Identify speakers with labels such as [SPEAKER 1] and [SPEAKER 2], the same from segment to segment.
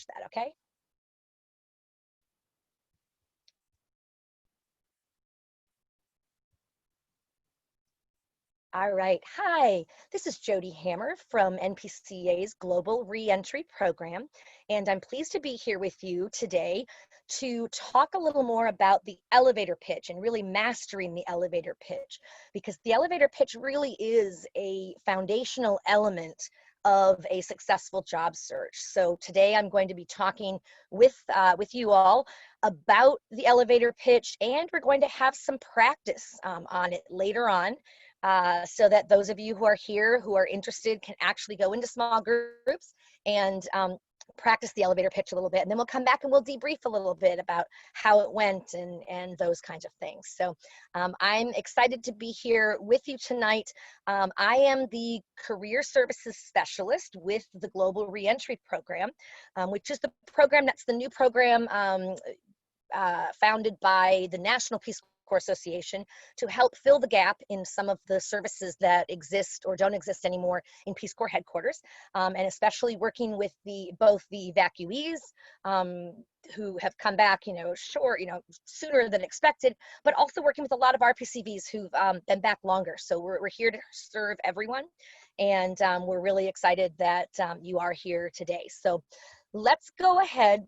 [SPEAKER 1] that, okay? All right. Hi, this is Jody Hammer from NPCA's Global Reentry Program, and I'm pleased to be here with you today to talk a little more about the elevator pitch and really mastering the elevator pitch, because the elevator pitch really is a foundational element of a successful job search. So today I'm going to be talking with you all about the elevator pitch, and we're going to have some practice on it later on, so that those of you who are here who are interested can actually go into small groups and practice the elevator pitch a little bit. And then we'll come back and we'll debrief a little bit about how it went and those kinds of things. So I'm excited to be here with you tonight. I am the Career Services Specialist with the Global Reentry Program, which is the program that's the new program founded by the National Peace Corps Association to help fill the gap in some of the services that exist or don't exist anymore in Peace Corps headquarters, and especially working with both the evacuees who have come back, sooner than expected, but also working with a lot of RPCVs who've been back longer. So we're here to serve everyone, and we're really excited that you are here today. So let's go ahead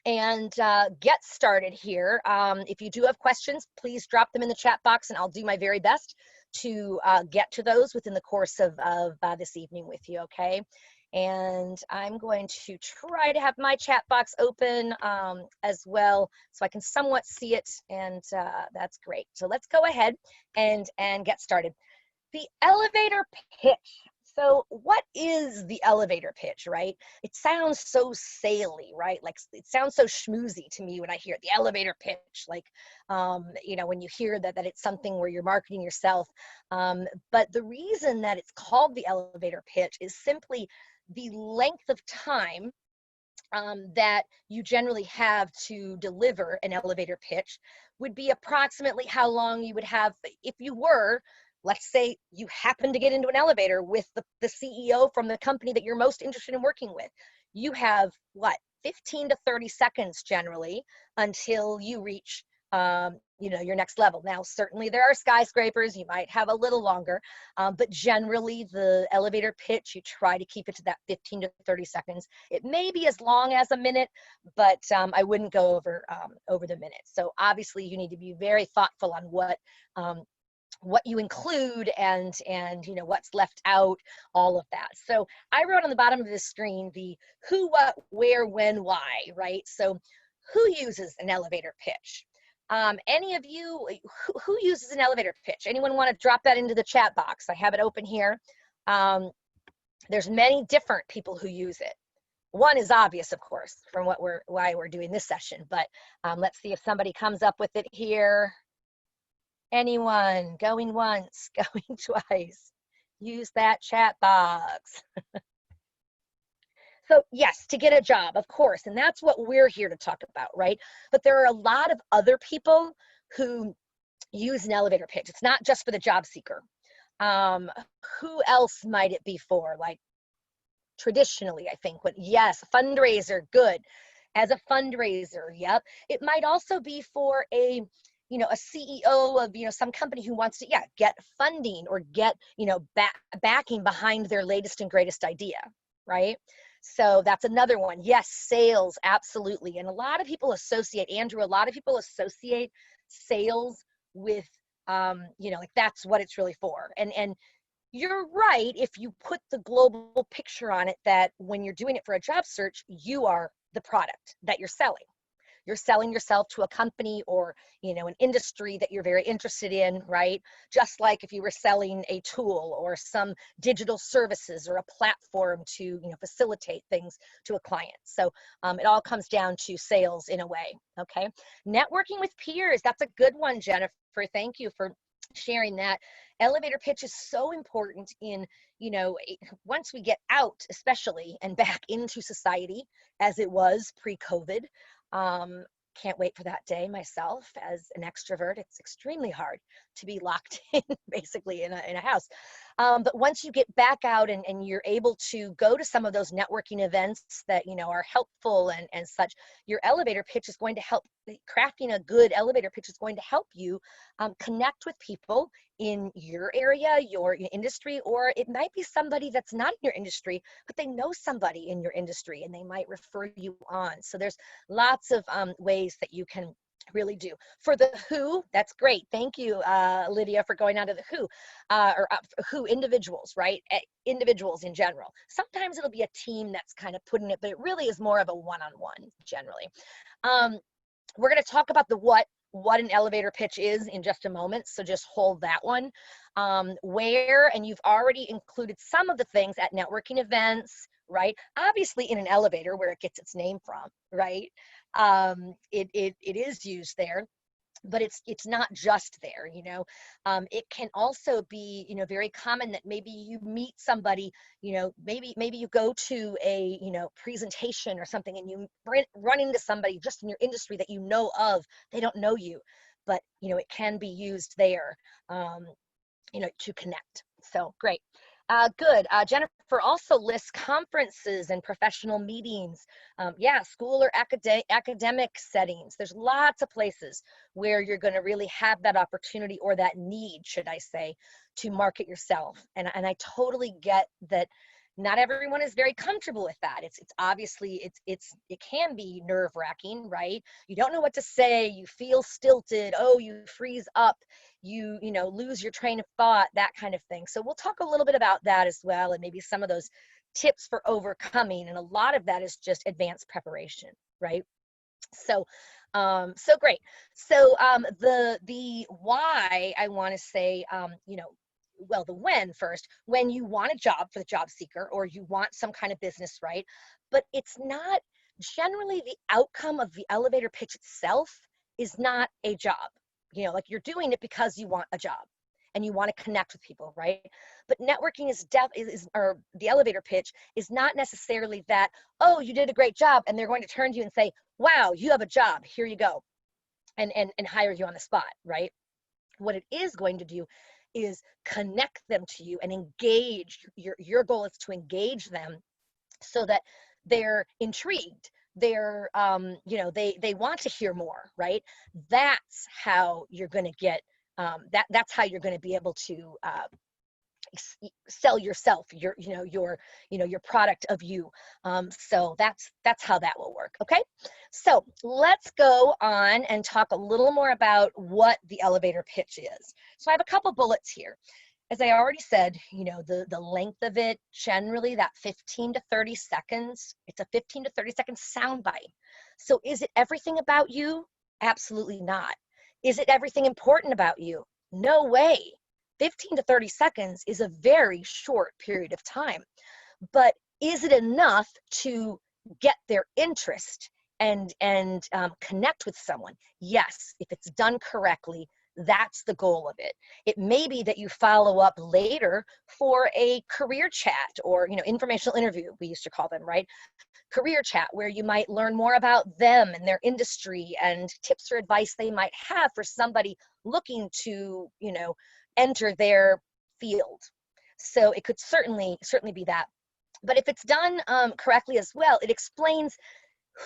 [SPEAKER 1] and get started here. If you do have questions, please drop them in the chat box, and I'll do my very best to get to those within the course of this evening with you, okay? And I'm going to try to have my chat box open as well, so I can somewhat see it, and that's great. So let's go ahead and get started. The elevator pitch. So what is the elevator pitch, right? It sounds so saley, right? Like it sounds so schmoozy to me when I hear the elevator pitch, like, when you hear that it's something where you're marketing yourself. But the reason that it's called the elevator pitch is simply the length of time that you generally have to deliver an elevator pitch would be approximately how long you would have if you were, let's say you happen to get into an elevator with the CEO from the company that you're most interested in working with. You have, 15 to 30 seconds generally until you reach, your next level. Now, certainly there are skyscrapers, you might have a little longer, but generally the elevator pitch, you try to keep it to that 15 to 30 seconds. It may be as long as a minute, but I wouldn't go over the minute. So obviously you need to be very thoughtful on what you include and what's left out, all of that. So I wrote on the bottom of this screen the who, what, where, when, why, right? So who uses an elevator pitch? Any of you, who uses an elevator pitch? Anyone want to drop that into the chat box? I have it open here. There's many different people who use it. One is obvious, of course, from why we're doing this session, but let's see if somebody comes up with it here. Anyone going once, going twice? Use that chat box. So yes, to get a job, of course, and that's what we're here to talk about, right? But there are a lot of other people who use an elevator pitch. It's not just for the job seeker. Who else might it be for? Like traditionally, I think, but yes, fundraiser, good. As a fundraiser, yep. It might also be for a CEO of, some company who wants to, get funding or get, backing behind their latest and greatest idea, right? So that's another one. Yes, sales, absolutely. And a lot of people associate, Andrew, sales with, like that's what it's really for. And you're right if you put the global picture on it, that when you're doing it for a job search, you are the product that you're selling. You're selling yourself to a company or, an industry that you're very interested in, right? Just like if you were selling a tool or some digital services or a platform to, facilitate things to a client. So it all comes down to sales in a way, okay? Networking with peers, that's a good one, Jennifer. Thank you for sharing that. Elevator pitch is so important in, once we get out, especially, and back into society as it was pre-COVID. Can't wait for that day myself. As an extrovert, it's extremely hard to be locked in basically in a house. But once you get back out and you're able to go to some of those networking events that, are helpful and such, your elevator pitch is going to help. Crafting a good elevator pitch is going to help you connect with people in your area, your industry, or it might be somebody that's not in your industry, but they know somebody in your industry and they might refer you on. So there's lots of ways that you can really do. For the who, that's great. Thank you, Lydia, for going on to the who, who individuals, right? Individuals in general. Sometimes it'll be a team that's kind of putting it, but it really is more of a one-on-one generally. We're going to talk about the what an elevator pitch is in just a moment, so just hold that one. Where, and you've already included some of the things at networking events, right? Obviously in an elevator where it gets its name from, right? It is used there, but it's not just there. It can also be very common that maybe you meet somebody, maybe you go to a presentation or something, and you run into somebody just in your industry that you know of. They don't know you, but it can be used there to connect. So great. Good. Jennifer also lists conferences and professional meetings. Yeah, school or academic settings. There's lots of places where you're going to really have that opportunity, or that need, should I say, to market yourself. And I totally get that not everyone is very comfortable with that. It's obviously, it can be nerve-wracking, right? You don't know what to say. You feel stilted. Oh, you freeze up. You lose your train of thought, that kind of thing. So we'll talk a little bit about that as well, and maybe some of those tips for overcoming. And a lot of that is just advanced preparation, right? So so great. So the why, I want to say, well, the when first, when you want a job for the job seeker, or you want some kind of business, right? But it's not generally the outcome of the elevator pitch itself is not a job. Like you're doing it because you want a job and you want to connect with people, right? But networking or the elevator pitch is not necessarily that, oh, you did a great job, and they're going to turn to you and say, wow, you have a job, here you go, and hire you on the spot, right? What it is going to do is connect them to you and engage. Your goal is to engage them so that they're intrigued. They're they want to hear more, right? That's how you're going to get that's how you're going to be able to sell yourself, your product of you. So that's how that will work. Okay, so let's go on and talk a little more about what the elevator pitch is. So I have a couple bullets here. As I already said, the length of it, generally that 15 to 30 seconds. It's a 15 to 30 second soundbite. So is it everything about you? Absolutely not. Is it everything important about you? No way. 15 to 30 seconds is a very short period of time. But is it enough to get their interest and connect with someone? Yes, if it's done correctly. That's the goal of it. It may be that you follow up later for a career chat, or informational interview, we used to call them, right? Career chat, where you might learn more about them and their industry and tips or advice they might have for somebody looking to enter their field. So it could certainly be that. But if it's done correctly as well, it explains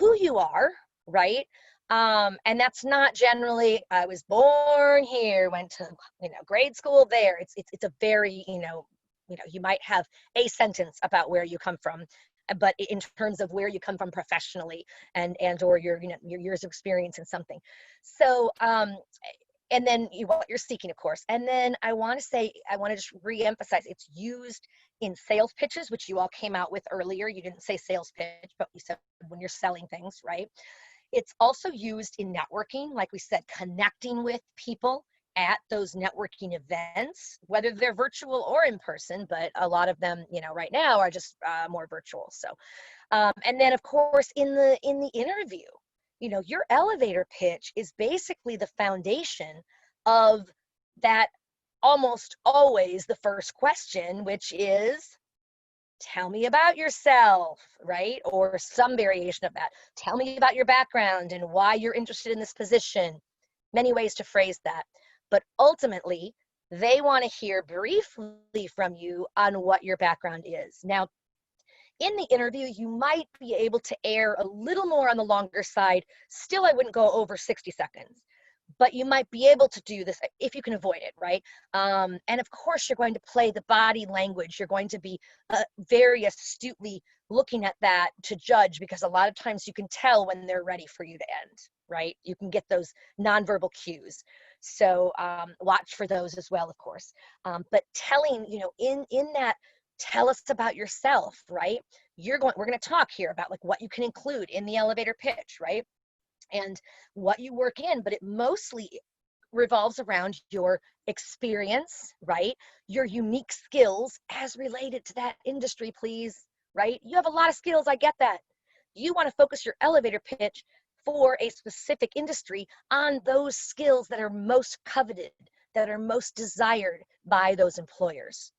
[SPEAKER 1] who you are, right? And that's not generally, I was born here, went to grade school there. It's a very you might have a sentence about where you come from, but in terms of where you come from professionally and or your years of experience in something. So and then what you're seeking, of course. And then I want to just re-emphasize, it's used in sales pitches, which you all came out with earlier. You didn't say sales pitch, but you said when you're selling things, right? It's also used in networking, like we said, connecting with people at those networking events, whether they're virtual or in person, but a lot of them, right now are just more virtual. So, and then of course in the interview, your elevator pitch is basically the foundation of that, almost always the first question, which is, tell me about yourself, right? Or some variation of that. Tell me about your background and why you're interested in this position. Many ways to phrase that. But ultimately, They want to hear briefly from you on what your background is. Now, in the interview, you might be able to err a little more on the longer side. Still, I wouldn't go over 60 seconds, but you might be able to do this if you can avoid it, right? And of course, you're going to play the body language. You're going to be very astutely looking at that to judge, because a lot of times you can tell when they're ready for you to end, right? You can get those nonverbal cues. So watch for those as well, of course. But telling, in that, tell us about yourself, right? We're going to talk here about like what you can include in the elevator pitch, right? And what you work in, but it mostly revolves around your experience, right? Your unique skills as related to that industry, please, right? You have a lot of skills, I get that. You want to focus your elevator pitch for a specific industry on those skills that are most coveted, that are most desired by those employers.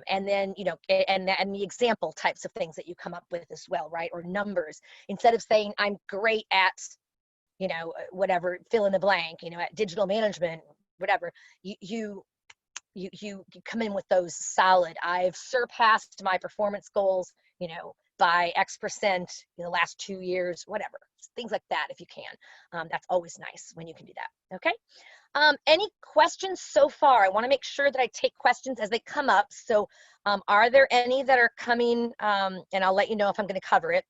[SPEAKER 1] And then, and the example types of things that you come up with as well, right? Or numbers. Instead of saying, I'm great at, whatever, fill in the blank, at digital management, whatever, you come in with those solid, I've surpassed my performance goals, by X% in the last 2 years, whatever, things like that. If you can, that's always nice when you can do that. Okay. Any questions so far? I want to make sure that I take questions as they come up. So are there any that are coming? And I'll let you know if I'm going to cover it,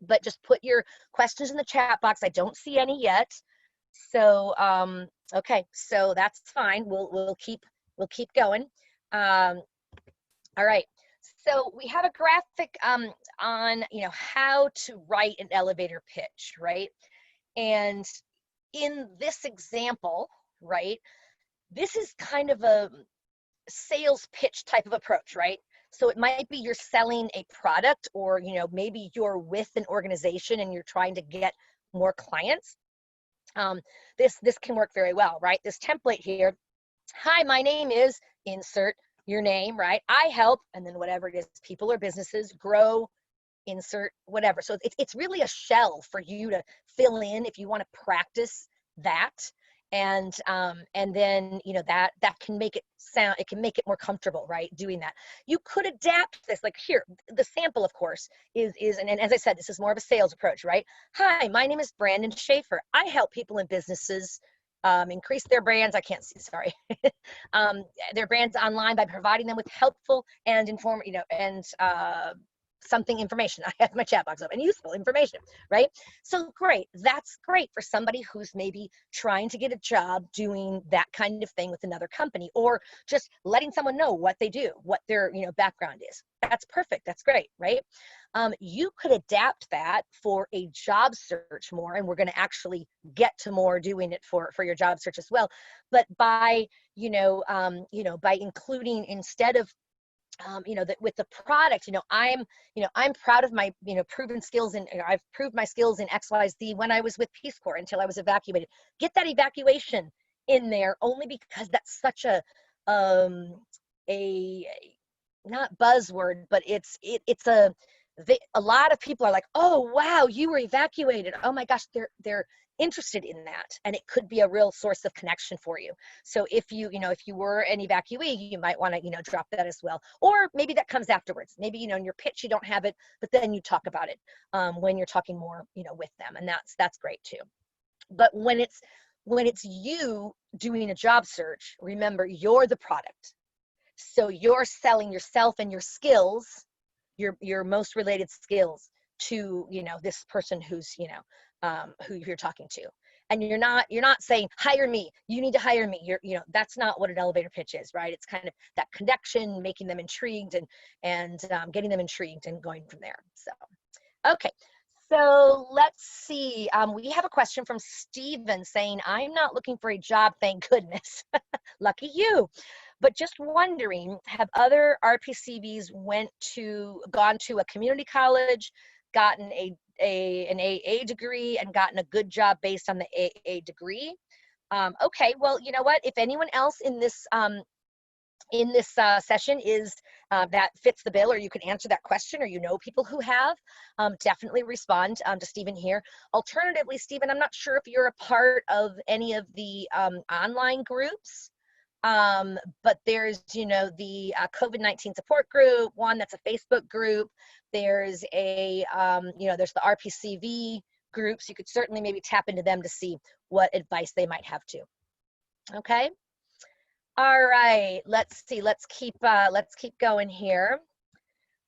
[SPEAKER 1] but just put your questions in the chat box. I don't see any yet. So, okay, so that's fine. We'll keep going. All right. So we have a graphic on, how to write an elevator pitch, right? And in this example, right, this is kind of a sales pitch type of approach, right? So it might be you're selling a product, or maybe you're with an organization and you're trying to get more clients. This can work very well, right? This template here. Hi, my name is, insert your name, right? I help, and then whatever it is, people or businesses grow, insert whatever. So it's really a shell for you to fill in if you want to practice that. And then that can make it sound, it can make it more comfortable, right? Doing that. You could adapt this, like here, the sample, of course, is and as I said, this is more of a sales approach, right? Hi, my name is Brandon Schaefer. I help people and businesses increase their brands. I can't see, sorry. Their brands online by providing them with helpful and something information. I have my chat box up, and useful information, right? So great. That's great for somebody who's maybe trying to get a job doing that kind of thing with another company, or just letting someone know what they do, what their background is. That's perfect. That's great, right? You could adapt that for a job search more, and we're going to actually get to more doing it for your job search as well. But by by including, instead of that with the product, I'm proud of my, proven skills, and I've proved my skills in XYZ when I was with Peace Corps until I was evacuated. Get that evacuation in there, only because that's such a not buzzword, but it's a lot of people are like, oh wow, you were evacuated. Oh my gosh, they're interested in that, and it could be a real source of connection for you. So if you were an evacuee, you might want to drop that as well, or maybe that comes afterwards. Maybe in your pitch you don't have it, but then you talk about it when you're talking more with them, and that's great too. But when it's you doing a job search, remember, you're the product, so you're selling yourself and your skills, your most related skills, to this person who's who you're talking to. And you're not saying, hire me, you need to hire me. That's not what an elevator pitch is, right? It's kind of that connection, making them intrigued, and getting them intrigued, and going from there. So okay, so let's see. We have a question from Steven saying, I'm not looking for a job, thank goodness. Lucky you. But just wondering, have other RPCVs gone to a community college, gotten an AA degree, and gotten a good job based on the AA degree? Okay, well, you know what? If anyone else in this session is that fits the bill, or you can answer that question, or people who have, definitely respond to Stephen here. Alternatively, Stephen, I'm not sure if you're a part of any of the online groups. But there's, you know, the COVID-19 support group, one that's a Facebook group. There's a, you know, there's the RPCV groups. You could certainly maybe tap into them to see what advice they might have too. Okay. All right. Let's see. Let's keep going here.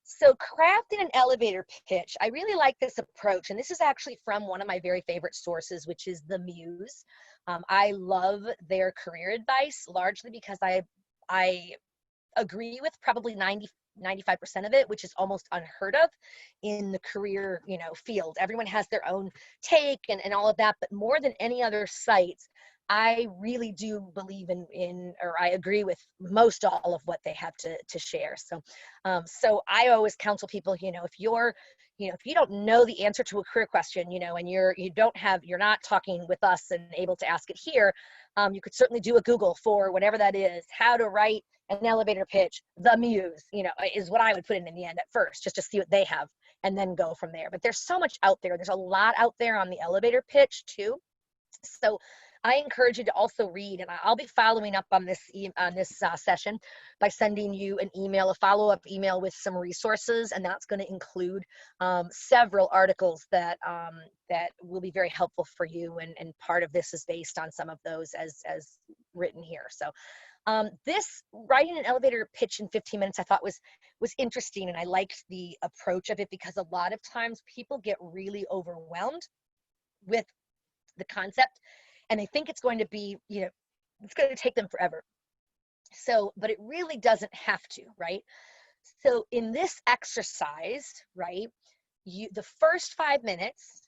[SPEAKER 1] So crafting an elevator pitch, I really like this approach, and this is actually from one of my very favorite sources, which is the Muse. I love their career advice largely because I agree with probably 95% of it, which is almost unheard of in the career, you know, field. Everyone has their own take and all of that, but more than any other sites, I really do believe in, or I agree with most all of what they have to share. So, so I always counsel people, you know, if you're, you know, if you don't know the answer to a career question, you know, and you're not talking with us and able to ask it here, you could certainly do a Google for whatever that is, how to write an elevator pitch, the Muse, you know, is what I would put in the end at first, just to see what they have and then go from there. But there's so much out there. There's a lot out there on the elevator pitch too. So I encourage you to also read, and I'll be following up on this session by sending you an email, a follow-up email with some resources, and that's going to include several articles that that will be very helpful for you, and part of this is based on some of those as written here. So this writing an elevator pitch in 15 minutes I thought was interesting, and I liked the approach of it because a lot of times people get really overwhelmed with the concept and they think it's going to be, you know, it's going to take them forever. So, but it really doesn't have to, right? So in this exercise, right, the first 5 minutes,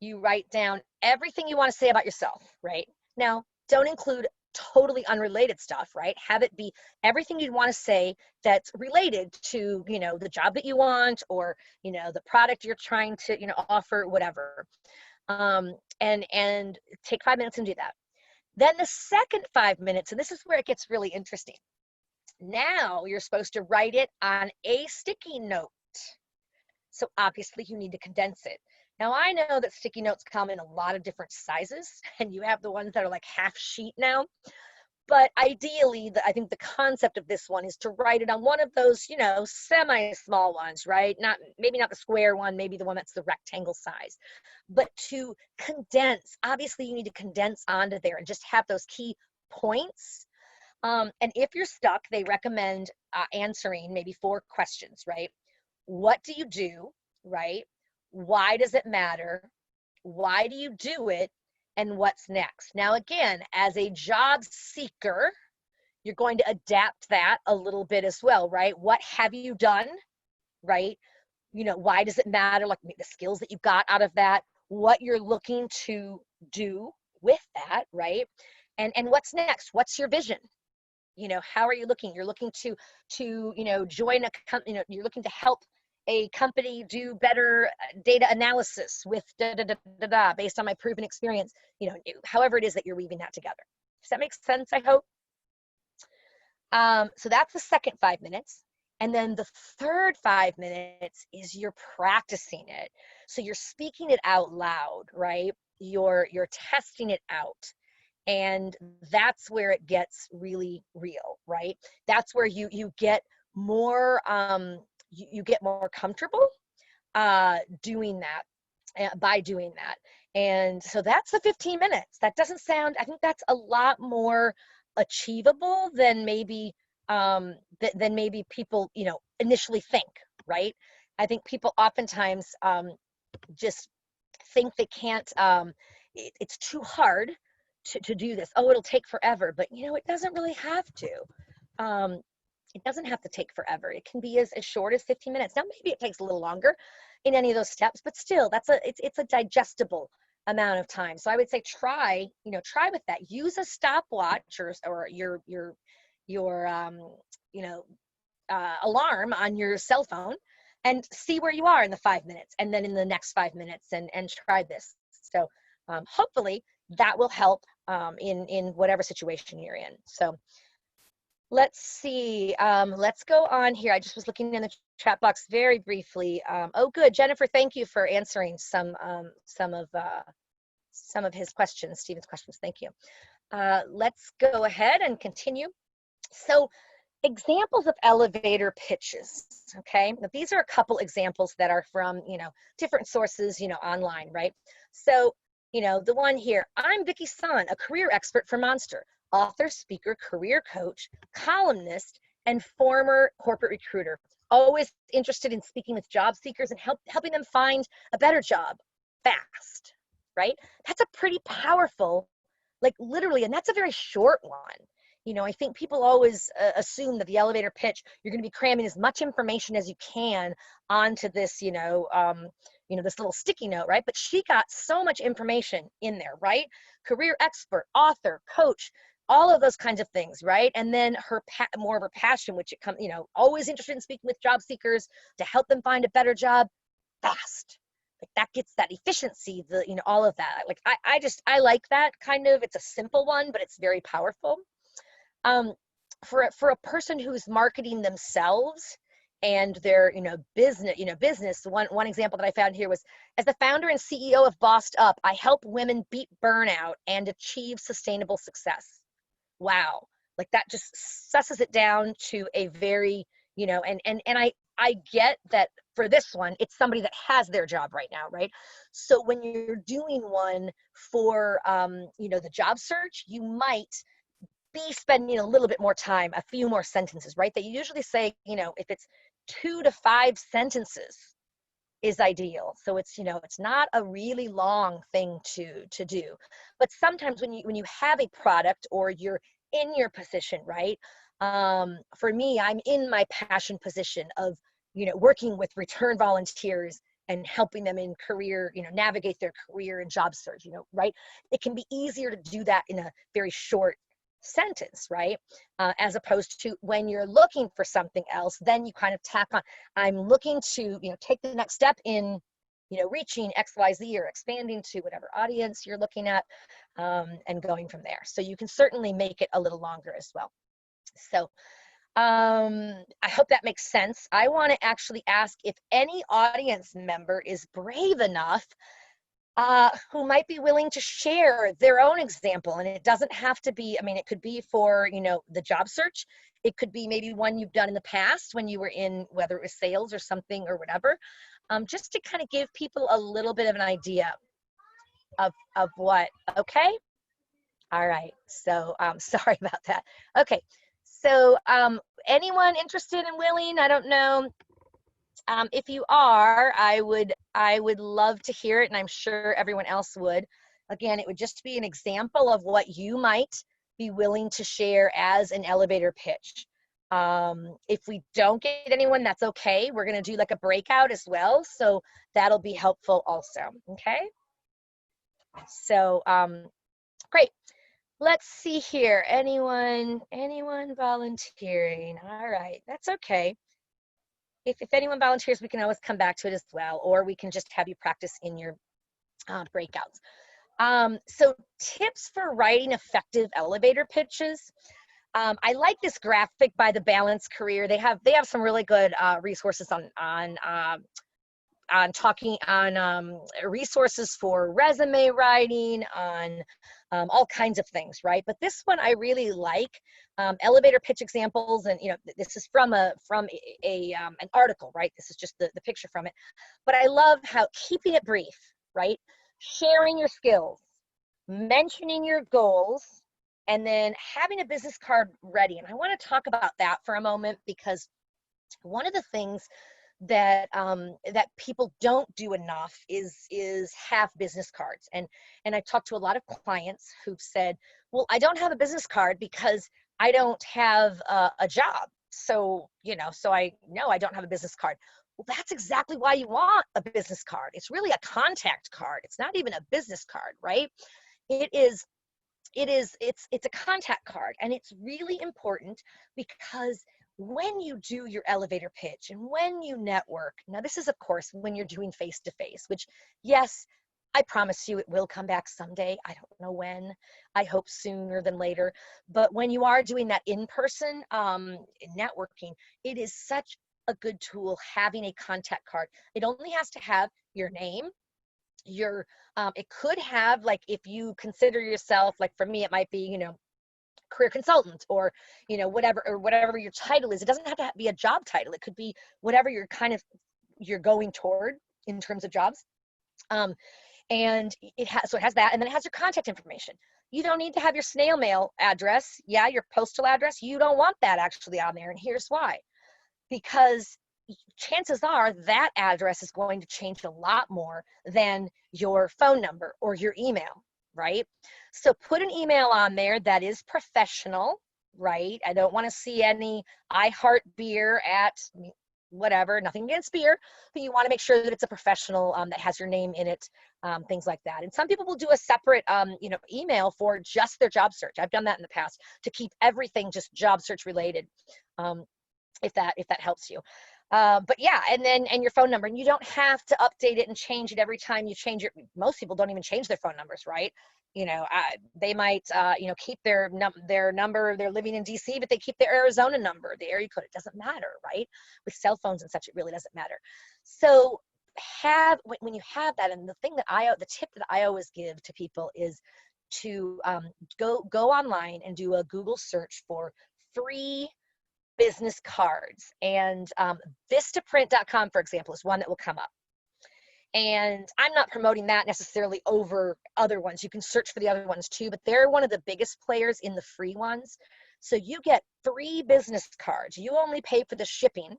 [SPEAKER 1] you write down everything you want to say about yourself, right? Now, don't include totally unrelated stuff, right? Have it be everything you'd want to say that's related to, you know, the job that you want, or, you know, the product you're trying to, you know, offer, whatever. And take 5 minutes and do that. Then the second 5 minutes, and this is where it gets really interesting. Now you're supposed to write it on a sticky note. So obviously you need to condense it. Now I know that sticky notes come in a lot of different sizes, and you have the ones that are like half sheet now. But ideally, I think the concept of this one is to write it on one of those, you know, semi-small ones, right? Maybe not the square one, maybe the one that's the rectangle size. But to condense, obviously you need to condense onto there and just have those key points. And if you're stuck, they recommend answering maybe 4 questions, right? What do you do, right? Why does it matter? Why do you do it? And what's next? Now, again, as a job seeker, you're going to adapt that a little bit as well, right? What have you done, right? You know, why does it matter? Like the skills that you got out of that, what you're looking to do with that, right? And what's next? What's your vision? You know, how are you looking? You're looking to you know, join a company, you know, you're looking to help a company do better data analysis with based on my proven experience, you know, however it is that you're weaving that together. Does that make sense? I hope. So that's the second 5 minutes. And then the third 5 minutes is you're practicing it. So you're speaking it out loud, right? You're testing it out. And that's where it gets really real, right? That's where you get more, you get more comfortable doing that, by doing that. And so that's the 15 minutes. That doesn't sound, I think that's a lot more achievable than maybe than maybe people, you know, initially think, right? I think people oftentimes just think they can't, it's too hard to do this. Oh, it'll take forever. But, you know, it doesn't really have to. It doesn't have to take forever. It can be as short as 15 minutes. Now, maybe it takes a little longer in any of those steps, but still, it's a digestible amount of time. So I would say try with that. Use a stopwatch or your you know, alarm on your cell phone and see where you are in the 5 minutes, and then in the next 5 minutes, and try this. So hopefully that will help in whatever situation you're in. So let's see. Let's go on here. I just was looking in the chat box very briefly. Oh, good, Jennifer. Thank you for answering some of his questions, Stephen's questions. Thank you. Let's go ahead and continue. So examples of elevator pitches, okay? Now, these are a couple examples that are from, different sources, online, right? So, the one here, I'm Vicki Son, a career expert for Monster, author, speaker, career coach, columnist, and former corporate recruiter. Always interested in speaking with job seekers and helping them find a better job fast, right? That's a pretty powerful, like literally, and that's a very short one. I think people always assume that the elevator pitch, you're going to be cramming as much information as you can onto this, this little sticky note, right? But she got so much information in there, right? Career expert, author, coach, all of those kinds of things, right? And then more of her passion, which it comes, always interested in speaking with job seekers to help them find a better job fast. Like that gets that efficiency, all of that. Like I like that kind of. It's a simple one, but it's very powerful. um, for a person who's marketing themselves and their business. One example that I found here was, as the founder and CEO of Bossed Up, I help women beat burnout and achieve sustainable success. Wow, like that just susses it down to a very, and I get that for this one, it's somebody that has their job right now, right? So when you're doing one for the job search, you might be spending a little bit more time, a few more sentences, right? They usually say, if it's 2 to 5 sentences is ideal. So it's not a really long thing to do. But sometimes when you have a product or you're in your position, right? For me, I'm in my passion position of, working with return volunteers and helping them in career, navigate their career and job search, right? It can be easier to do that in a very short sentence, right? As opposed to when you're looking for something else, then you kind of tack on, I'm looking to, take the next step in, reaching XYZ or expanding to whatever audience you're looking at, and going from there. So you can certainly make it a little longer as well. So I hope that makes sense. I want to actually ask if any audience member is brave enough who might be willing to share their own example. And it doesn't have to be, it could be for, the job search. It could be maybe one you've done in the past when you were in, whether it was sales or something or whatever, just to kind of give people a little bit of an idea of what, okay? All right, so sorry about that. Okay, so anyone interested and willing, I don't know, if you are, I would love to hear it, and I'm sure everyone else would. Again, it would just be an example of what you might be willing to share as an elevator pitch. If we don't get anyone, that's okay. We're going to do like a breakout as well, so that'll be helpful also. Okay. So great. Let's see here. Anyone volunteering? All right, that's okay. If anyone volunteers, we can always come back to it as well, or we can just have you practice in your breakouts. So tips for writing effective elevator pitches. I like this graphic by the Balanced Career. They have some really good resources on talking on resources for resume writing, on all kinds of things, right? But this one I really like, elevator pitch examples, and this is from an article, right? This is just the picture from it. But I love how keeping it brief, right? Sharing your skills, mentioning your goals, and then having a business card ready. And I want to talk about that for a moment, because one of the things that that people don't do enough is have business cards. And I talked to a lot of clients who've said, well, I don't have a business card because I don't have a job. So, so I know I don't have a business card. Well, that's exactly why you want a business card. It's really a contact card. It's not even a business card, right? It's a contact card, and it's really important because when you do your elevator pitch and when you network, now this is of course when you're doing face-to-face, which, yes, I promise you it will come back someday. I don't know when. I hope sooner than later. But when you are doing that in-person networking, it is such a good tool having a contact card. It only has to have your name, it could have, like, if you consider yourself, like for me, it might be, career consultant, or, whatever your title is. It doesn't have to be a job title. It could be whatever you're going toward in terms of jobs. And it has that, and then it has your contact information. You don't need to have your snail mail address. Yeah, your postal address. You don't want that actually on there. And here's why. Because chances are that address is going to change a lot more than your phone number or your email, right? So put an email on there that is professional, right? I don't want to see any I heart beer at whatever, nothing against beer, but you want to make sure that it's a professional that has your name in it, things like that. And some people will do a separate, email for just their job search. I've done that in the past to keep everything just job search related, if that helps you. But yeah, and your phone number, and you don't have to update it and change it every time you change most people don't even change their phone numbers, right? They might, keep their number, they're living in DC, but they keep their Arizona number, the area code. It doesn't matter, right? With cell phones and such, it really doesn't matter. So when you have that, and the tip that I always give to people is to go online and do a Google search for free business cards. And Vistaprint.com, for example, is one that will come up. And I'm not promoting that necessarily over other ones. You can search for the other ones too, but they're one of the biggest players in the free ones. So you get free business cards. You only pay for the shipping.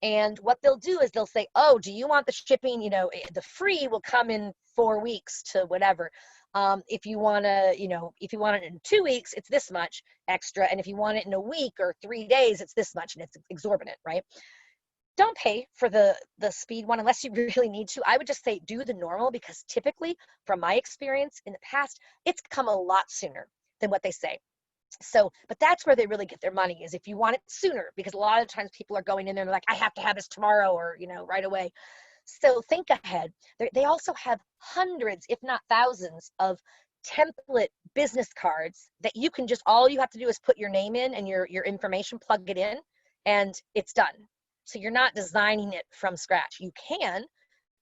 [SPEAKER 1] And what they'll do is they'll say, oh, do you want the shipping? The free will come in 4 weeks to whatever. If you want it in 2 weeks, it's this much extra. And if you want it in a week or 3 days, it's this much, and it's exorbitant, right? Don't pay for the speed one unless you really need to. I would just say do the normal, because typically, from my experience in the past, it's come a lot sooner than what they say. So, but that's where they really get their money, is if you want it sooner, because a lot of times people are going in there and they're like, I have to have this tomorrow, or, right away. So think ahead. They also have hundreds, if not thousands, of template business cards that you can all you have to do is put your name in and your information, plug it in, and it's done. So you're not designing it from scratch. You can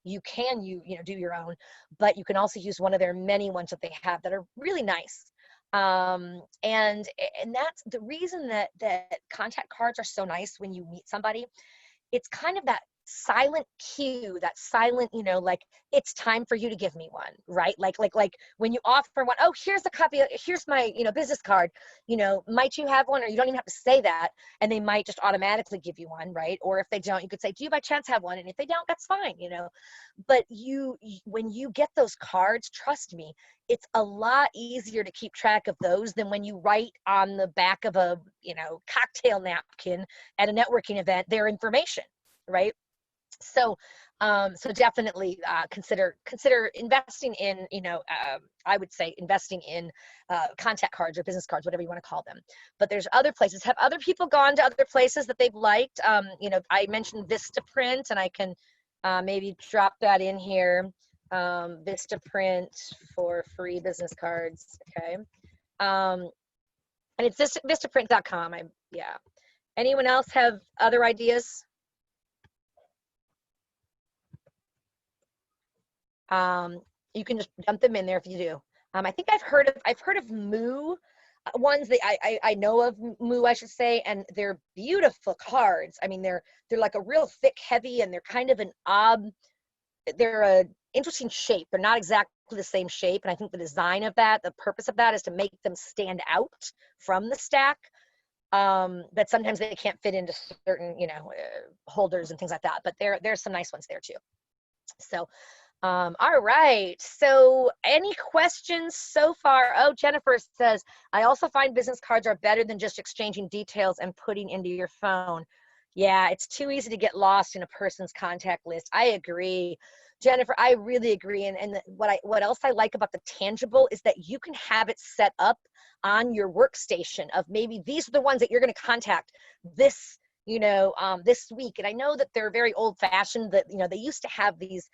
[SPEAKER 1] do your own, but you can also use one of their many ones that they have that are really nice. And that's the reason that contact cards are so nice when you meet somebody. It's kind of that silent cue, that silent, like, it's time for you to give me one, right? Like when you offer one, oh, here's a copy, here's my, business card, might you have one? Or you don't even have to say that, and they might just automatically give you one, right? Or if they don't, you could say, do you by chance have one? And if they don't, that's fine, but when you get those cards, trust me, it's a lot easier to keep track of those than when you write on the back of a, cocktail napkin at a networking event, their information, right? So, so definitely consider investing in, I would say investing in contact cards or business cards, whatever you want to call them. But there's other places. Have other people gone to other places that they've liked? I mentioned Vistaprint, and I can maybe drop that in here. Vistaprint for free business cards. Okay. And it's Vistaprint.com. Yeah. Anyone else have other ideas? You can just dump them in there if you do. I think I've heard of Moo ones that I know of, Moo, I should say, and they're beautiful cards. I mean, they're like a real thick, heavy, and they're kind of they're a interesting shape. They're not exactly the same shape, and I think the purpose of that is to make them stand out from the stack. But sometimes they can't fit into certain, holders and things like that. But there's some nice ones there too. So. All right. So any questions so far? Oh, Jennifer says, I also find business cards are better than just exchanging details and putting into your phone. Yeah, it's too easy to get lost in a person's contact list. I agree. Jennifer, I really agree. And what else I like about the tangible is that you can have it set up on your workstation of maybe these are the ones that you're going to contact this, this week. And I know that they're very old fashioned, that, they used to have these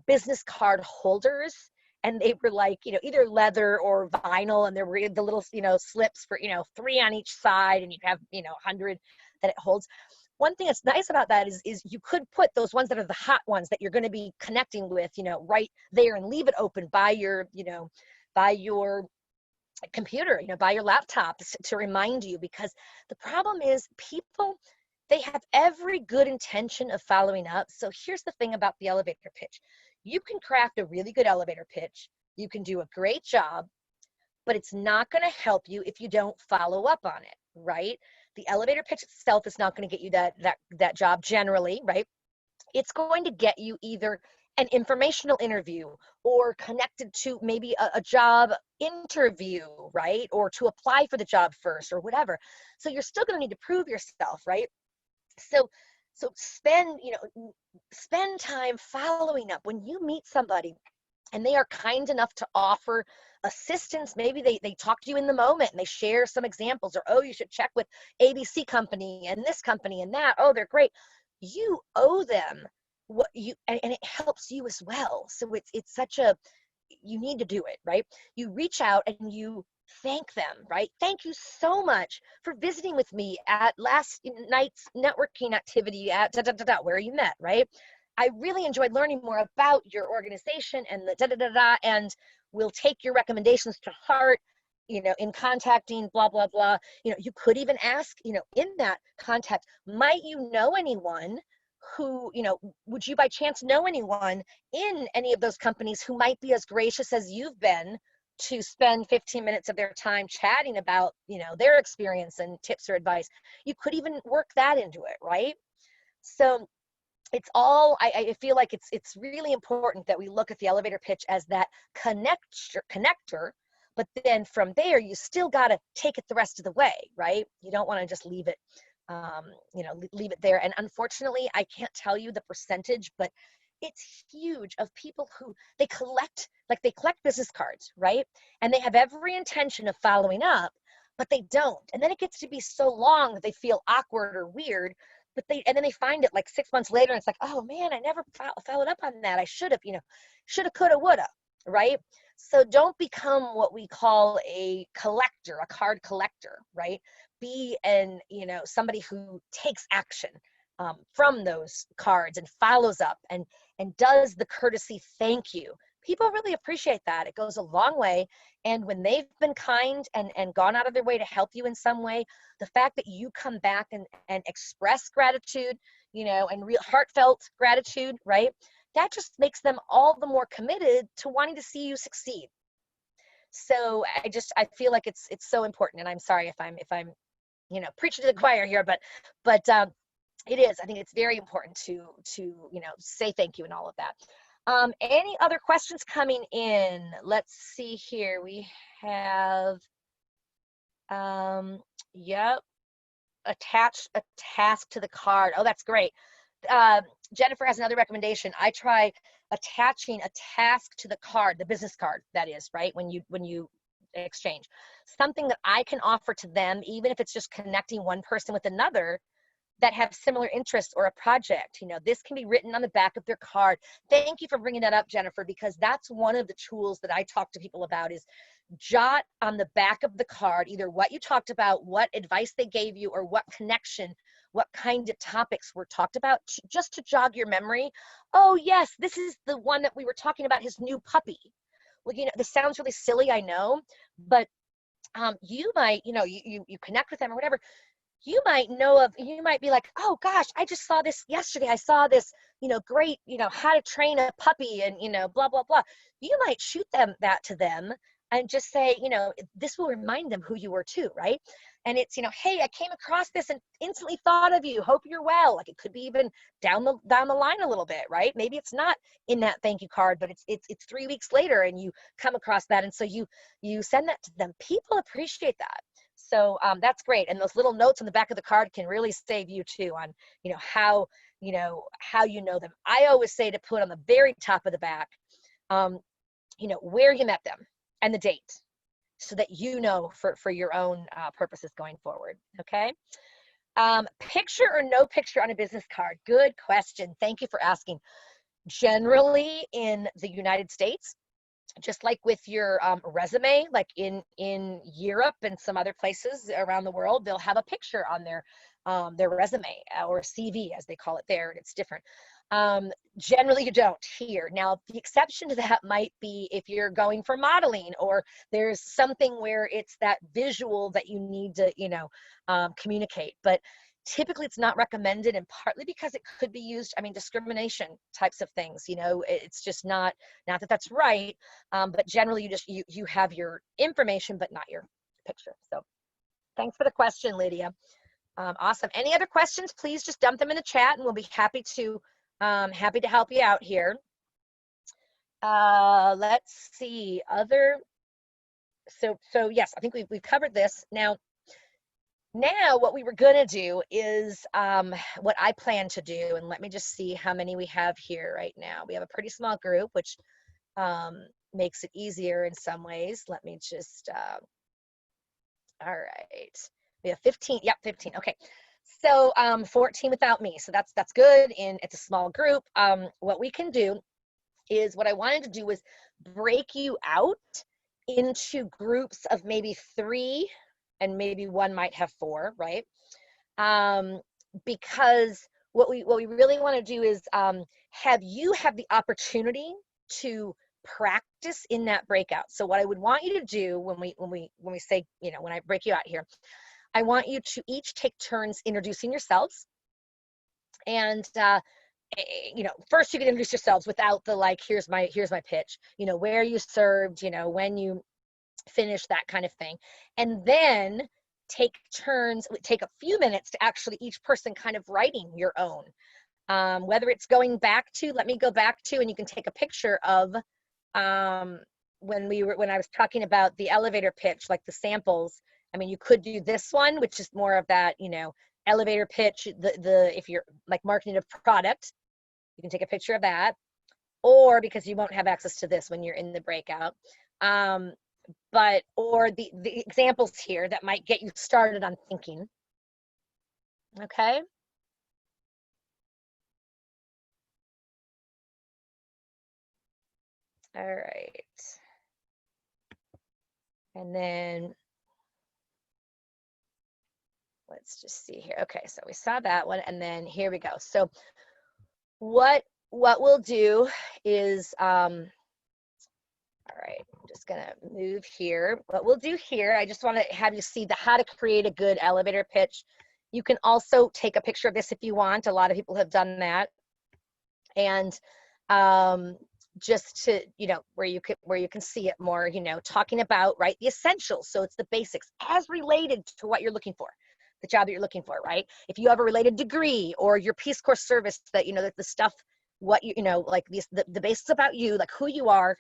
[SPEAKER 1] business card holders, and they were like, either leather or vinyl, and there were the little, slips for, 3 on each side, and you have, 100 that it holds. One thing that's nice about that is you could put those ones that are the hot ones that you're going to be connecting with, right there, and leave it open by your, computer, by your laptop to remind you, because the problem is people, they have every good intention of following up. So here's the thing about the elevator pitch. You can craft a really good elevator pitch. You can do a great job, but it's not going to help you if you don't follow up on it, right? The elevator pitch itself is not going to get you that job generally, right? It's going to get you either an informational interview or connected to maybe a job interview, right? Or to apply for the job first or whatever. So you're still going to need to prove yourself, right? So spend time following up. When you meet somebody and they are kind enough to offer assistance, maybe they talk to you in the moment and they share some examples, or, oh, you should check with ABC company and this company and that, oh, they're great. You owe them what you, and it helps you as well. So it's such a, you need to do it, right? You reach out and you thank them, right? Thank you so much for visiting with me at last night's networking activity at where you met, right? I really enjoyed learning more about your organization and the and we'll take your recommendations to heart, in contacting blah, blah, blah. You could even ask, in that contact, might you know anyone who, would you by chance know anyone in any of those companies who might be as gracious as you've been to spend 15 minutes of their time chatting about, their experience and tips or advice? You could even work that into it, right? So it's all, I feel like it's really important that we look at the elevator pitch as that connector, but then from there, you still got to take it the rest of the way, right? You don't want to just leave it, leave it there. And unfortunately, I can't tell you the percentage, but it's huge of people who they collect business cards, right? And they have every intention of following up, but they don't. And then it gets to be so long that they feel awkward or weird, and then they find it like 6 months later and it's like, oh man, I never followed up on that. I should have, shoulda, coulda, woulda, right? So don't become what we call a collector, a card collector, right? Be somebody who takes action from those cards and follows up and does the courtesy thank you. People really appreciate that. It goes a long way. And when they've been kind and gone out of their way to help you in some way, the fact that you come back and express gratitude, and real heartfelt gratitude, right? That just makes them all the more committed to wanting to see you succeed. So I feel like it's so important. And I'm sorry if I'm preaching to the choir here, but it is. I think it's very important to say thank you and all of that. Any other questions coming in? Let's see here. We have, yep, attach a task to the card. Oh, that's great. Jennifer has another recommendation. I try attaching a task to the card, the business card, that is, right? When you exchange something that I can offer to them, even if it's just connecting one person with another that have similar interests or a project. This can be written on the back of their card. Thank you for bringing that up, Jennifer, because that's one of the tools that I talk to people about is jot on the back of the card either what you talked about, what advice they gave you, or what connection, what kind of topics were talked about, just to jog your memory. Oh yes, this is the one that we were talking about, his new puppy. Well, this sounds really silly, I know, but you might, you connect with them or whatever. You might be like, oh gosh, I just saw this yesterday. I saw this, great, how to train a puppy and, blah, blah, blah. You might shoot that to them and just say, this will remind them who you were too, right? And it's, hey, I came across this and instantly thought of you. Hope you're well. Like it could be even down the line a little bit, right? Maybe it's not in that thank you card, but it's 3 weeks later and you come across that. And so you send that to them. People appreciate that. So that's great. And those little notes on the back of the card can really save you too on, how you know them. I always say to put on the very top of the back, where you met them and the date, so that for your own purposes going forward. Okay. Picture or no picture on a business card? Good question. Thank you for asking. Generally in the United States, just like with your resume, like in Europe and some other places around the world, they'll have a picture on their resume or CV, as they call it there, and it's different. Generally you don't here. Now, the exception to that might be if you're going for modeling, or there's something where it's that visual that you need to, communicate. But typically it's not recommended, and partly because it could be used, I mean, discrimination types of things, it's just not that that's right. But generally you have your information, but not your picture. So thanks for the question, Lydia. Awesome. Any other questions? Please just dump them in the chat, and we'll be happy to help you out here. Let's see. So yes, I think we've covered this. Now what we were gonna do is what I plan to do, and let me just see how many we have here right now. We have a pretty small group, which makes it easier in some ways. Let me just, all right. We have 15, yep, 15, okay. So 14 without me, so that's good, and it's a small group. What we can do is, what I wanted to do was break you out into groups of maybe 3, and maybe one might have 4, right? Because what we really want to do is have you have the opportunity to practice in that breakout. So what I would want you to do when we say, when I break you out here, I want you to each take turns introducing yourselves. And first you can introduce yourselves without the like, here's my pitch, where you served, when you finish, that kind of thing. And then take turns, take a few minutes to actually each person kind of writing your own. Whether it's going back to, let me go back to, and you can take a picture of when I was talking about the elevator pitch, like the samples. I mean, you could do this one, which is more of that, elevator pitch, if you're like marketing a product, you can take a picture of that, or because you won't have access to this when you're in the breakout. Or the examples here that might get you started on thinking. Okay. All right. And then let's just see here. Okay, so we saw that one, and then here we go. So what we'll do is, all right, I'm just gonna move here. What we'll do here, I just want to have you see how to create a good elevator pitch. You can also take a picture of this if you want. A lot of people have done that. And just to, where you can see it more, talking about, right, the essentials. So it's the basics as related to what you're looking for, the job that you're looking for, right? If you have a related degree or your Peace Corps service, that, the stuff, what like the basics about you, like who you are,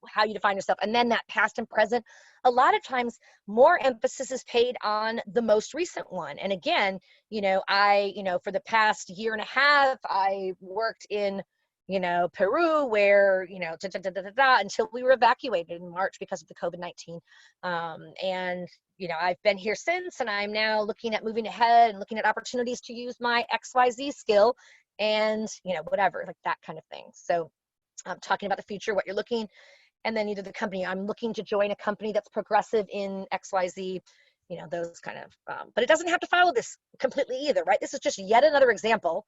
[SPEAKER 1] how you define yourself, and then that past and present. A lot of times more emphasis is paid on the most recent one. And again, I, for the past year and a half, I worked in, Peru, where, until we were evacuated in March because of the COVID-19. And, I've been here since, and I'm now looking at moving ahead and looking at opportunities to use my XYZ skill and, whatever, like that kind of thing. So I'm talking about the future, what you're looking, and then either the company, I'm looking to join a company that's progressive in XYZ, those kind of, but it doesn't have to follow this completely either, right? This is just yet another example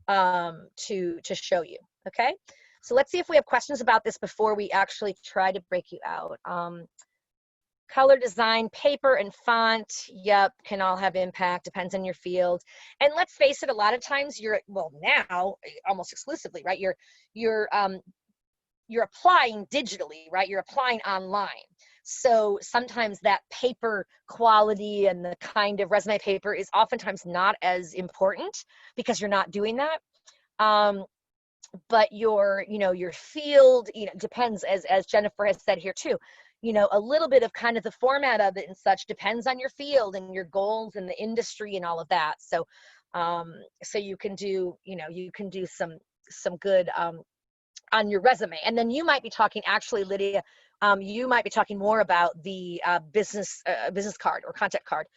[SPEAKER 1] to show you, okay? So let's see if we have questions about this before we actually try to break you out. Color design, paper and font, yep, can all have impact, depends on your field. And let's face it, a lot of times now almost exclusively, right? You're applying digitally, right? You're applying online. So sometimes that paper quality and the kind of resume paper is oftentimes not as important because you're not doing that. But your field, depends, as Jennifer has said here too, a little bit of kind of the format of it and such depends on your field and your goals and the industry and all of that. So, so you can do, some good, on your resume. And then you might be talking, actually, Lydia, you might be talking more about the business card or contact card.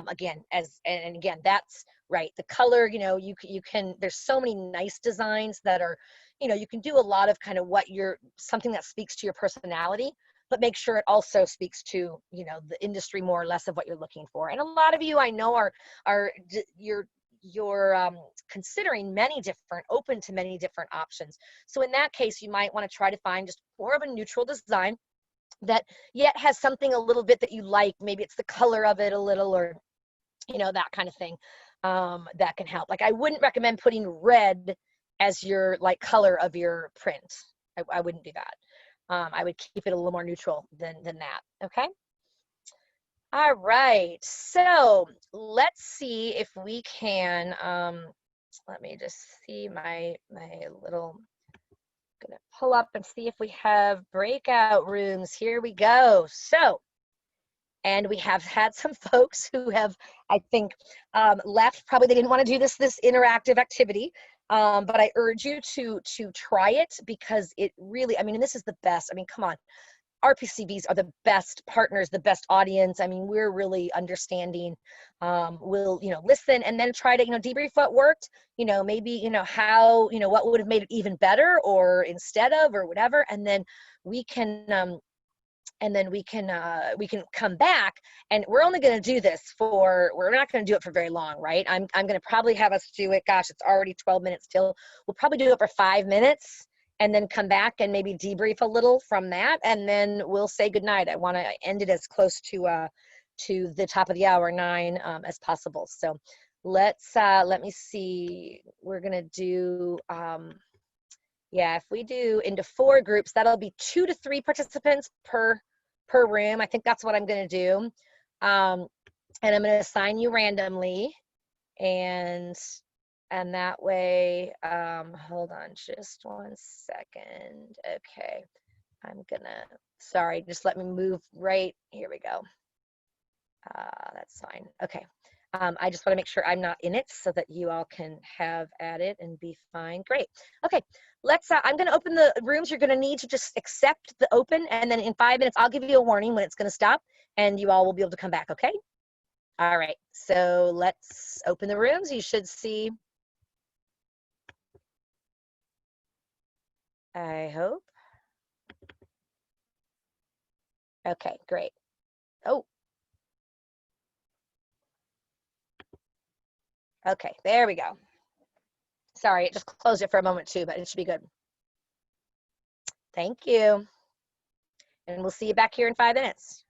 [SPEAKER 1] Again, and again, that's right. The color, you can, there's so many nice designs that are, you can do a lot of kind of something that speaks to your personality, but make sure it also speaks to, the industry more or less of what you're looking for. And a lot of you I know you're you're considering open to many different options. So in that case, you might want to try to find just more of a neutral design that yet has something a little bit that you like. Maybe it's the color of it a little, or that kind of thing, that can help. Like, I wouldn't recommend putting red as your like color of your print. I wouldn't do that. I would keep it a little more neutral than that. Okay. All right. So let's see if we can. Let me just see my little. Gonna pull up and see if we have breakout rooms. Here we go. So, and we have had some folks who have, I think, left. Probably they didn't want to do this interactive activity, but I urge you to try it, because it really, I mean, and this is the best. I mean, come on. RPCVs are the best partners, the best audience. I mean, we're really understanding. We'll, listen and then try to, debrief what worked, maybe, how, what would have made it even better, or instead of, or whatever. And then we can, we can come back, and we're only going to do this we're not going to do it for very long, right? I'm going to probably have us do it. Gosh, it's already 12 minutes till. We'll probably do it for 5 minutes, and then come back and maybe debrief a little from that, and then we'll say goodnight. I want to end it as close to the top of the hour, 9, as possible. So let me see. We're going to do, yeah, if we do into 4 groups, that'll be 2 to 3 participants per room. I think that's what I'm going to do. And I'm going to assign you randomly, and that way, hold on just 1 second. Okay, I'm gonna, sorry, just let me move right, here we go. That's fine. Okay. I just want to make sure I'm not in it so that you all can have at it and be fine. Great. Okay, let's, I'm going to open the rooms. You're going to need to just accept the open, and then in 5 minutes, I'll give you a warning when it's going to stop, and you all will be able to come back, okay? All right, so let's open the rooms. You should see, I hope. Okay, great. Oh. Okay, there we go. Sorry, it just closed it for a moment too, but it should be good. Thank you. And we'll see you back here in 5 minutes.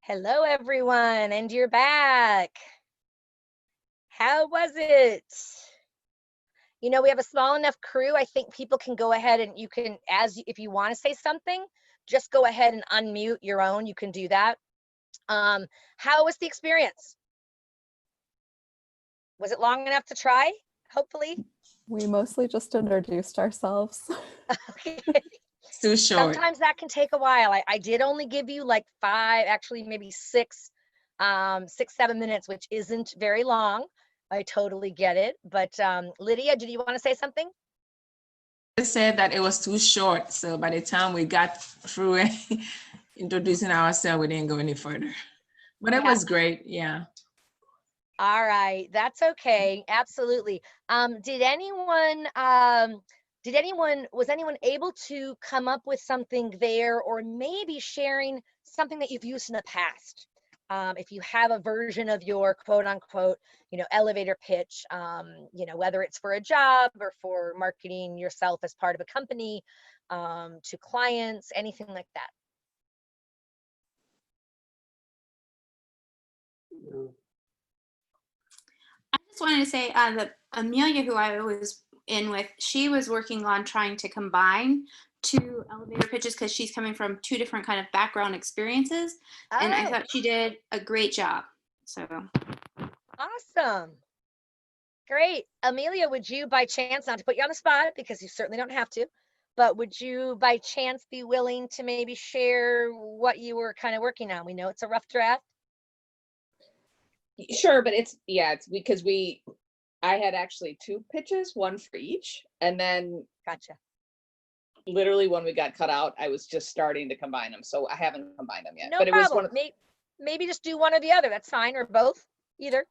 [SPEAKER 1] Hello, everyone, and you're back. How was it? You know, we have a small enough crew. I think people can go ahead and you can, if you want to say something, just go ahead and unmute your own. You can do that. How was the experience? Was it long enough to try? Hopefully.
[SPEAKER 2] We mostly just introduced ourselves.
[SPEAKER 1] Okay.
[SPEAKER 3] It's too short.
[SPEAKER 1] Sometimes that can take a while. I did only give you like 5, actually maybe 6, 7 minutes, which isn't very long. I totally get it. But Lydia, did you want to say something?
[SPEAKER 3] I said that it was too short. So by the time we got through introducing ourselves, we didn't go any further. But it was great. Yeah.
[SPEAKER 1] All right. That's okay. Absolutely. Was anyone able to come up with something there, or maybe sharing something that you've used in the past? If you have a version of your quote unquote, elevator pitch, whether it's for a job or for marketing yourself as part of a company, to clients, anything like that.
[SPEAKER 4] I just wanted to say that Amelia, who I was in with, she was working on trying to combine 2 elevator pitches because she's coming from 2 different kind of background experiences. And I thought she did a great job. So
[SPEAKER 1] awesome. Great. Amelia, would you by chance, not to put you on the spot because you certainly don't have to, but would you by chance be willing to maybe share what you were kind of working on? We know it's a rough draft.
[SPEAKER 5] Sure, but it's because I had actually 2 pitches, one for each, and then
[SPEAKER 1] Gotcha.
[SPEAKER 5] literally when we got cut out, I was just starting to combine them, so I haven't combined them yet.
[SPEAKER 1] No
[SPEAKER 5] but it
[SPEAKER 1] problem.
[SPEAKER 5] was one of,
[SPEAKER 1] maybe just do one or the other. That's fine, or both, either.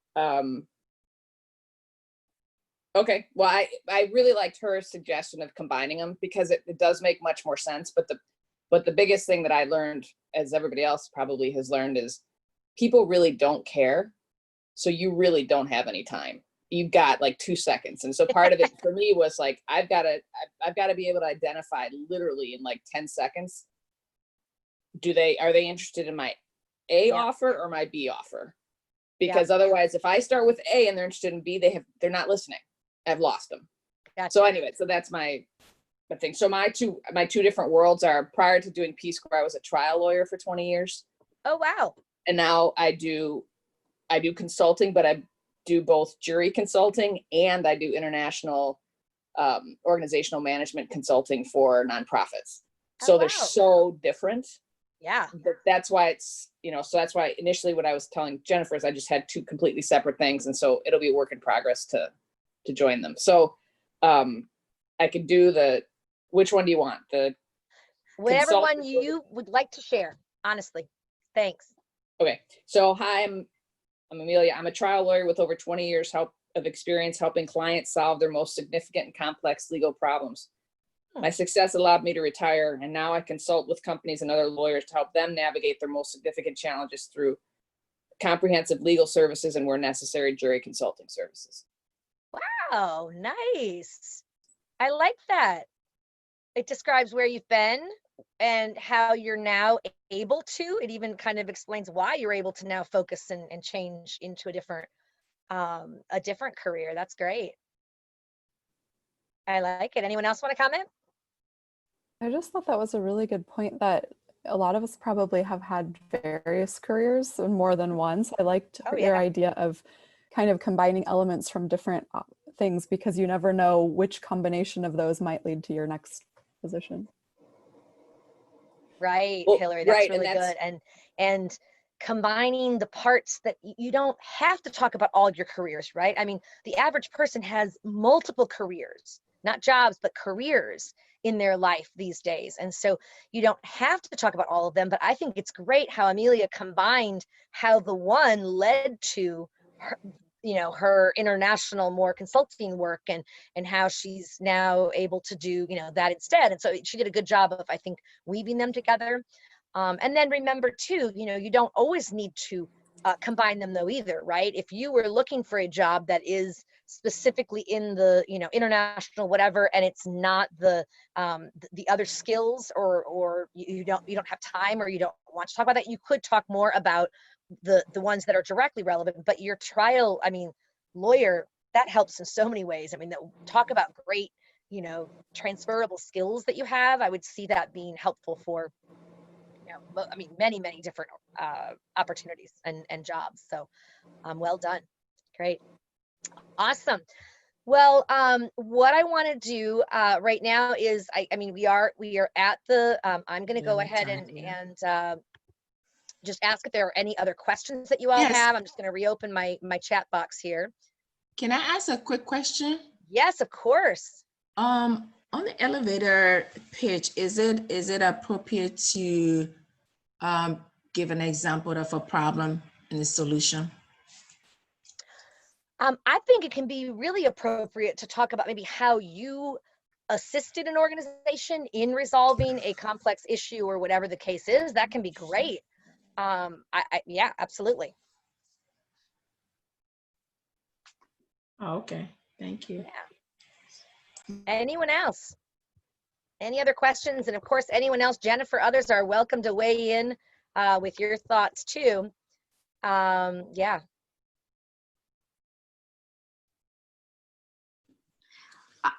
[SPEAKER 5] Okay, well, I really liked her suggestion of combining them because it does make much more sense. But the biggest thing that I learned, as everybody else probably has learned, is people really don't care. So you really don't have any time. You've got like 2 seconds. And so part of it for me was like, I've got to be able to identify literally in like 10 seconds. Are they interested in my A offer or my B offer? Because otherwise, if I start with A and they're interested in B, they're not listening. I've lost them.
[SPEAKER 1] Gotcha.
[SPEAKER 5] So anyway, so that's my thing. So my two different worlds are, prior to doing Peace Corps, I was a trial lawyer for 20 years.
[SPEAKER 1] Oh, wow.
[SPEAKER 5] And now I do consulting, but I do both jury consulting and I do international organizational management consulting for nonprofits. So they're so different.
[SPEAKER 1] Yeah.
[SPEAKER 5] That's why it's, so that's why initially what I was telling Jennifer is I just had 2 completely separate things. And so it'll be a work in progress to join them. So I could do which one do you want?
[SPEAKER 1] Whatever one you would like to share, honestly. Thanks.
[SPEAKER 5] Okay. So hi, I'm Amelia. I'm a trial lawyer with over 20 years of experience helping clients solve their most significant and complex legal problems. My success allowed me to retire, and now I consult with companies and other lawyers to help them navigate their most significant challenges through comprehensive legal services and, where necessary, jury consulting services.
[SPEAKER 1] Wow, nice. I like that. It describes where you've been and how you're now able to. It even kind of explains why you're able to now focus and change into a different career. That's great. I like it. Anyone else want to comment?
[SPEAKER 2] I just thought that was a really good point, that a lot of us probably have had various careers and more than one. So I liked your idea of kind of combining elements from different things, because you never know which combination of those might lead to your next position.
[SPEAKER 1] Right, Hillary, that's really good. And combining the parts that you don't have to talk about all your careers, right? I mean, the average person has multiple careers, not jobs, but careers in their life these days. And so you don't have to talk about all of them, but I think it's great how Amelia combined how the one led to her, her international more consulting work, and how she's now able to do, that instead. And so she did a good job of, I think, weaving them together. And then remember too, you don't always need to combine them though either, right? If you were looking for a job that is specifically in the, you know, international whatever, and it's not the other skills, or you don't have time, or you don't want to talk about that, you could talk more about the ones that are directly relevant. But your trial, I mean, lawyer, that helps in so many ways. I mean, talk about great, you know, transferable skills that you have. I would see that being helpful for, you know, I mean, many different opportunities and jobs. So well done. Great. Awesome. Well, what I want to do right now is, I mean, we are at the, I'm going to go ahead and just ask if there are any other questions that you all
[SPEAKER 3] Yes.
[SPEAKER 1] have. I'm just going to reopen my chat box here.
[SPEAKER 3] Can I ask a quick question?
[SPEAKER 1] Yes, of course.
[SPEAKER 3] On the elevator pitch, is it appropriate to give an example of a problem and a solution?
[SPEAKER 1] I think it can be really appropriate to talk about maybe how you assisted an organization in resolving a complex issue or whatever the case is. That can be great. Yeah, absolutely.
[SPEAKER 3] Oh, okay. Thank you.
[SPEAKER 1] Yeah. Anyone else? Any other questions? And of course, anyone else, Jennifer, others are welcome to weigh in with your thoughts too. Yeah.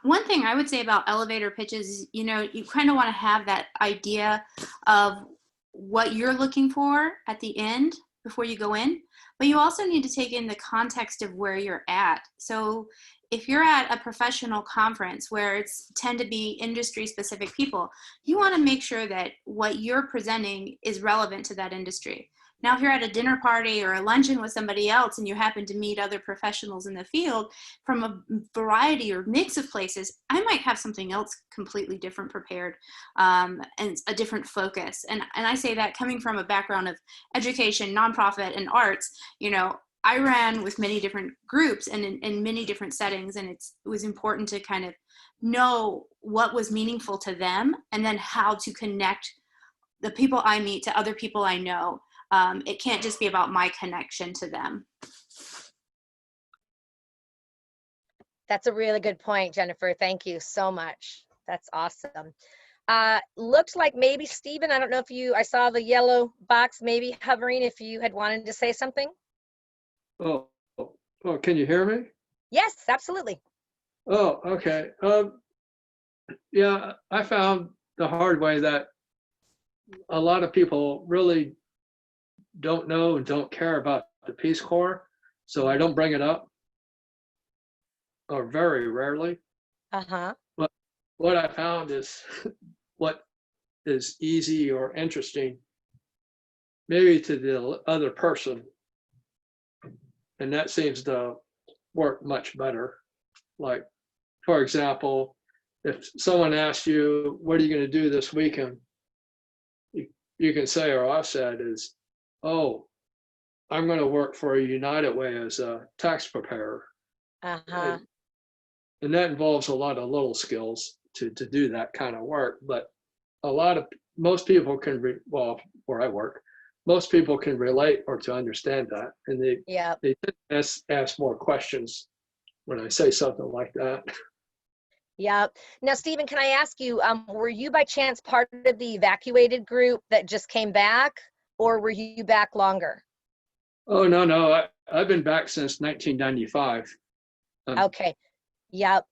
[SPEAKER 4] One thing I would say about elevator pitches, you know, you kind of want to have that idea of what you're looking for at the end before you go in, but you also need to take in the context of where you're at. So if you're at a professional conference where it's tend to be industry specific people, you want to make sure that what you're presenting is relevant to that industry. Now, if you're at a dinner party or a luncheon with somebody else and you happen to meet other professionals in the field from a variety or mix of places, I might have something else completely different prepared and a different focus. And I say that coming from a background of education, nonprofit, and arts, you know, I ran with many different groups and in many different settings, and it was important to kind of know what was meaningful to them and then how to connect the people I meet to other people I know. It can't just be about my connection to them.
[SPEAKER 1] That's a really good point, Jennifer. Thank you so much. That's awesome. Looks like maybe Stephen, I don't know if I saw the yellow box maybe hovering, if you had wanted to say something.
[SPEAKER 6] Oh, can you hear me?
[SPEAKER 1] Yes, absolutely.
[SPEAKER 6] Oh, okay. Yeah, I found the hard way that a lot of people really don't know and don't care about the Peace Corps, so I don't bring it up, or very rarely.
[SPEAKER 1] Uh-huh.
[SPEAKER 6] But what I found is what is easy or interesting, maybe to the other person, and that seems to work much better. Like, for example, if someone asks you, what are you going to do this weekend? You can say, or I've said is, oh, I'm going to work for United Way as a tax preparer.
[SPEAKER 1] Uh-huh.
[SPEAKER 6] And that involves a lot of little skills to do that kind of work. But most people can, well, where I work, most people can relate or to understand that. And they ask more questions when I say something like that.
[SPEAKER 1] Yeah. Now, Stephen, can I ask you, were you by chance part of the evacuated group that just came back, or were you back longer?
[SPEAKER 6] Oh, no. I've been back since 1995.
[SPEAKER 1] Okay. Yep.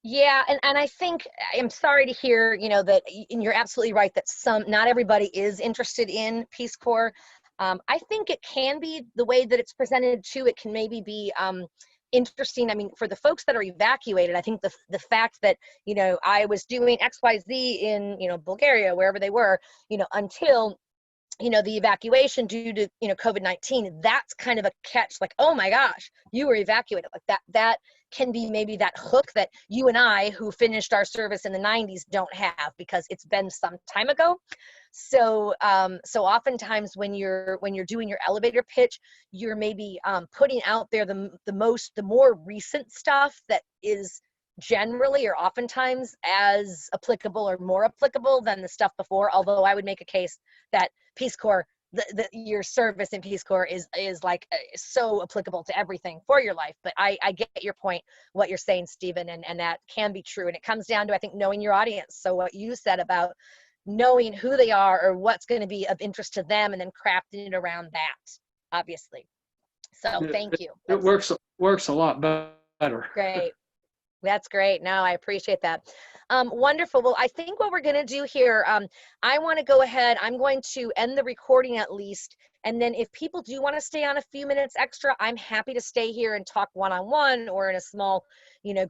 [SPEAKER 1] Yeah. And I think, I'm sorry to hear, you know, that, and you're absolutely right, that not everybody is interested in Peace Corps. I think it can be the way that it's presented too. It can maybe be interesting. I mean, for the folks that are evacuated, I think the fact that, you know, I was doing XYZ in, you know, Bulgaria, wherever they were, you know, until, you know, the evacuation due to, you know, COVID-19, that's kind of a catch, like, oh my gosh, you were evacuated. Like that can be maybe that hook that you and I, who finished our service in the 90s, don't have, because it's been some time ago. So so oftentimes when you're doing your elevator pitch, you're maybe putting out there the more recent stuff that is generally or oftentimes as applicable or more applicable than the stuff before. Although I would make a case that Peace Corps your service in Peace Corps is like so applicable to everything for your life. But I get your point, what you're saying, Stephen, and that can be true. And it comes down to, I think, knowing your audience. So what you said about knowing who they are or what's going to be of interest to them, and then crafting it around that, obviously. So thank you.
[SPEAKER 6] It works a lot better.
[SPEAKER 1] Great. That's great. No, I appreciate that. Wonderful. Well, I think what we're going to do here, I want to go ahead. I'm going to end the recording at least. And then if people do want to stay on a few minutes extra, I'm happy to stay here and talk one-on-one or in a small,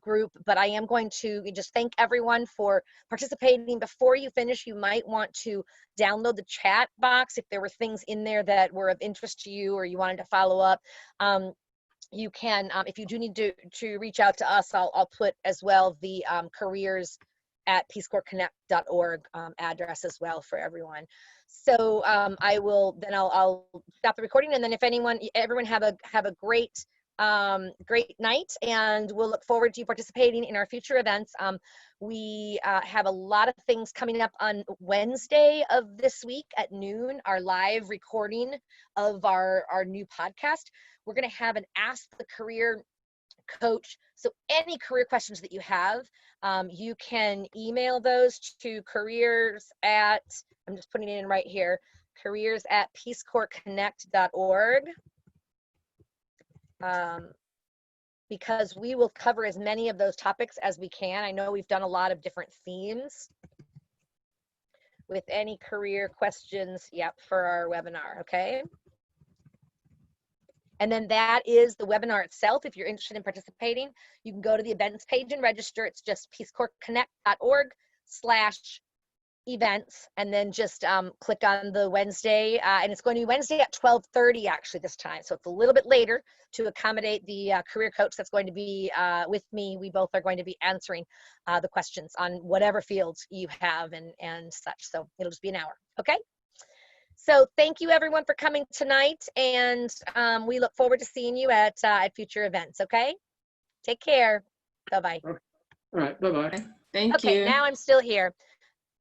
[SPEAKER 1] group. But I am going to just thank everyone for participating. Before you finish, you might want to download the chat box if there were things in there that were of interest to you or you wanted to follow up. You can, if you do need to reach out to us, I'll put as well the careers at pitcl.org address as well for everyone. So I'll stop the recording, and then if everyone have a great night, and we'll look forward to you participating in our future events. We have a lot of things coming up on Wednesday of this week at noon, our live recording of our new podcast. We're going to have an Ask the Career Coach. So any career questions that you have, you can email those to careers at, I'm just putting it in right here, careers at pitcl.org. Because we will cover as many of those topics as we can. I know we've done a lot of different themes with any career questions, for our webinar, okay? And then that is the webinar itself. If you're interested in participating, you can go to the events page and register. It's just pitcl.org/events, and then just click on the Wednesday, and it's going to be Wednesday at 12:30 actually this time. So it's a little bit later to accommodate the career coach that's going to be with me. We both are going to be answering the questions on whatever fields you have and such. So it'll just be an hour, okay? So thank you everyone for coming tonight, and we look forward to seeing you at future events, okay? Take care. Bye-bye.
[SPEAKER 6] All right, bye-bye.
[SPEAKER 3] Thank you.
[SPEAKER 1] Okay, now I'm still here.